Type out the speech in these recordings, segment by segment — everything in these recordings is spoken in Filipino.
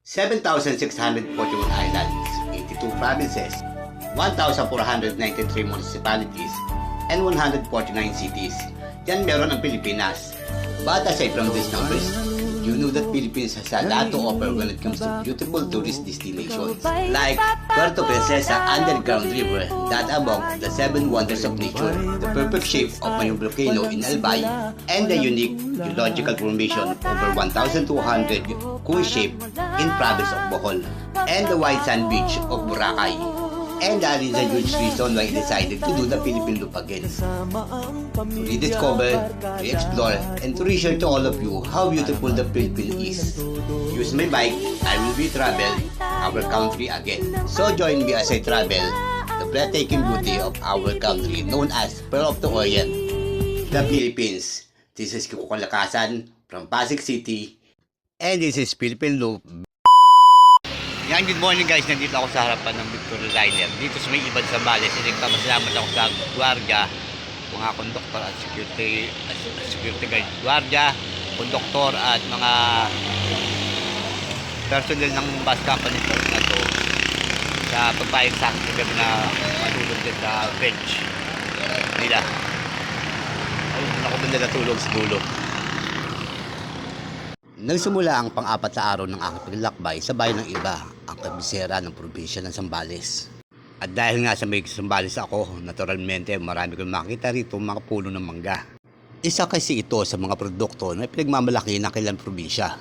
7,641 islands, 82 provinces, 1,493 municipalities, and 149 cities. Yan meron ang Pilipinas. But aside from these numbers, you know that Philippines has a lot to offer when it comes to beautiful tourist destinations like Puerto Princesa Underground River, that among the 7 wonders of nature, the perfect shape of Mayong volcano in Albay, and the unique geological formation over 1,200 cone shape in province of Bohol, and the white sand beach of Boracay. And that is a huge reason why I decided to do the Philippine Loop again. To rediscover, to explore, and to reshare to all of you how beautiful the Philippines is. Use my bike, I will be travel our country again. So join me as I travel the breathtaking beauty of our country known as Pearl of the Orient, the Philippines. This is Kiko Kalakasan from Pasig City, and this is Philippine Loop. Yan, good morning guys, nandito ako sa harapan ng Victoria Liner dito sa may Ibad Zambales. Nagpapasalamat ako sa gwardiya, mga konduktor at security guard, gwardiya, konduktor at mga personnel ng bus company na to sa pagpayag sa akin gabi na matulog din sa bench nila. Ako ba nila tulog sa dulo? Nagsimula ang pang-apat na araw ng aking paglakbay sa bayan ng Iba, ang kabisera ng probinsya ng Zambales. At dahil nga sa may Zambales ako, naturalmente marami kong makita rito mga puno ng mangga. Isa kasi ito sa mga produkto na pinagmamalaki ng kailang probinsya.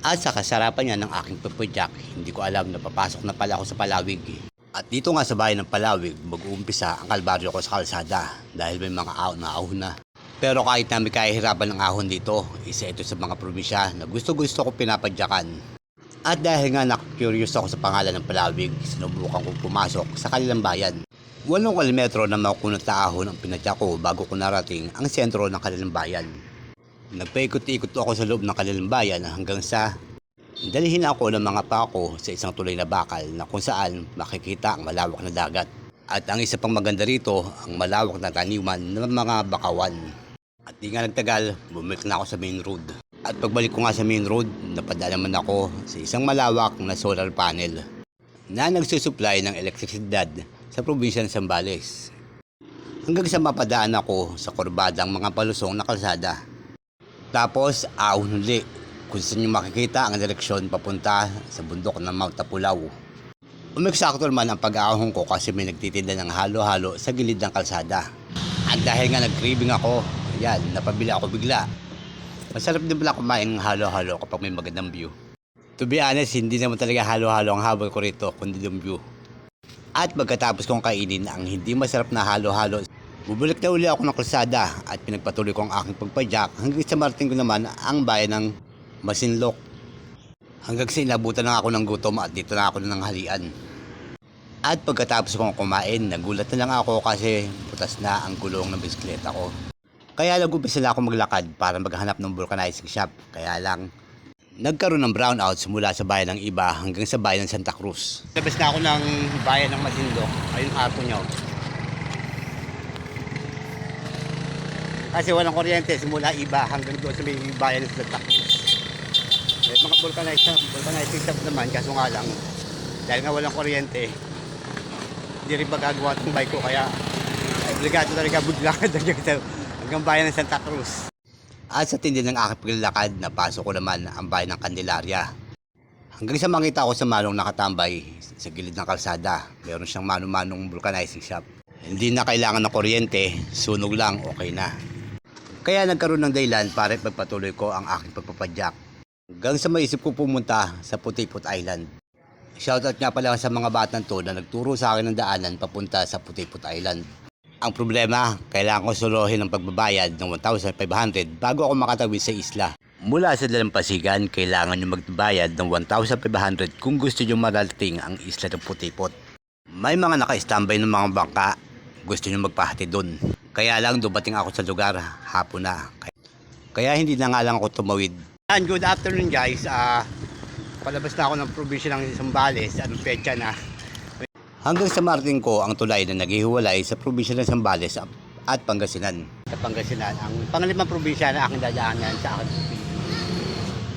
At sa kasarapan niya ng aking pagpadyak, hindi ko alam na papasok na pala ako sa Palawig. At dito nga sa bayan ng Palawig, mag-uumpisa ang kalbaryo ko sa kalsada dahil may mga ahon na ahon na. Pero kahit na may kahihirapan ng ahon dito, isa ito sa mga probinsya na gusto-gusto ko pinapadyakan. At dahil nga na-curious ako sa pangalan ng Palawig, sinubukan kong pumasok sa kanilang bayan. 8 kilometro na makukunot na ahon ang pinadyak ko bago ko narating ang sentro ng kanilang bayan. Nagpaikot-ikot ako sa loob ng kanilang bayan hanggang sa dalihin ako ng mga pako sa isang tulay na bakal na kung saan makikita ang malawak na dagat. At ang isa pang maganda rito, ang malawak na taniman ng mga bakawan. At di nga nagtagal, bumalik na ako sa main road. At pagbalik ko nga sa main road, napadaan naman ako sa isang malawak na solar panel na nagsusupply ng elektrisidad sa probinsya ng Zambales. Hanggang sa mapadaan ako sa kurbadang mga palusong na kalsada. Tapos, ahon uli kung saan nyo makikita ang direksyon papunta sa bundok ng Mount Tapulaw. Umeksakto naman ang pag-aahon ko kasi may nagtitinda ng halo-halo sa gilid ng kalsada. At dahil nga nag-craving ako, yan, napabili ako bigla. Masarap din pala kumain ng halo-halo kapag may magandang view. To be honest, hindi naman talaga halo-halo ang habol ko rito, kundi yung view. At pagkatapos kong kainin ang hindi masarap na halo-halo, bubalik na uli ako ng kalsada at pinagpatuloy ko ang aking pagpadyak hanggang sa marating ko naman ang bayan ng Masinloc. Hanggang sa inabutan na ako ng gutom at dito na ako ng halian. At pagkatapos kong kumain, nagulat na lang ako kasi butas na ang gulong ng bisikleta ko. Kaya nag-umpisa na ako maglakad para maghanap ng vulcanizing shop. Kaya lang, nagkaroon ng brownouts mula sa bayan ng Iba hanggang sa bayan ng Santa Cruz. Labas na ako ng bayan ng Masinloc. Ayun ang arko nyo. Kasi walang kuryente simula Iba hanggang doon sa may bayan ng Santa Cruz. May mga vulcanizing shop naman, kaso nga lang, dahil nga walang kuryente, hindi rin magagawa itong bike ko, kaya obligado talaga buglakad hanggang bayan ng Santa Cruz. At sa tindi ng aking paglalakad, napasok ko naman ang bayan ng Candelaria. Hanggang sa makita ko sa manong nakatambay sa gilid ng kalsada, meron siyang mano-manong vulcanizing shop. Hindi na kailangan ng kuryente, sunog lang, okay na. Kaya nagkaroon ng dahilan para ipagpatuloy ko ang aking pagpapadyak. Hanggang sa maisip ko pumunta sa Putiput Island. Shoutout nga pala sa mga batang to na nagturo sa akin ng daanan papunta sa Putiput Island. Ang problema, kailangan ko suluhin ang pagbabayad ng 1,500 bago ako makatawid sa isla. Mula sa Dalampasigan, kailangan nyo magbayad ng 1,500 kung gusto nyo marating ang isla ng Putiput. May mga naka-standby ng mga bangka, gusto nyo magpahati doon. Kaya lang dumating ako sa lugar, hapon na. Kaya hindi na nga lang ako tumawid. And good afternoon guys, palabas na ako ng probinsya ng Zambales, anong petsa na. Hanggang sa marating ko ang tulay na naghihiwalay sa probinsya ng Zambales at Pangasinan. Sa Pangasinan, ang pangalimang probinsya na aking dadaanan sa akin.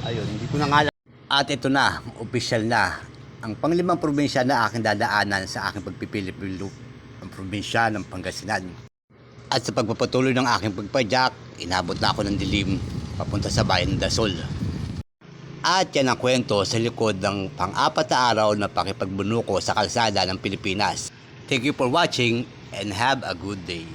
Ayun, hindi ko na nga alam. At ito na, opisyal na, ang panglimang probinsya na aking dadaanan sa aking pagpipili-pilo, ang probinsya ng Pangasinan. At sa pagpapatuloy ng aking pagpadyak, inabot na ako ng dilim papunta sa bayan ng Dasol. At yan ang kwento sa likod ng pang-apat na araw na pakipagbunuko sa kalsada ng Pilipinas. Thank you for watching and have a good day.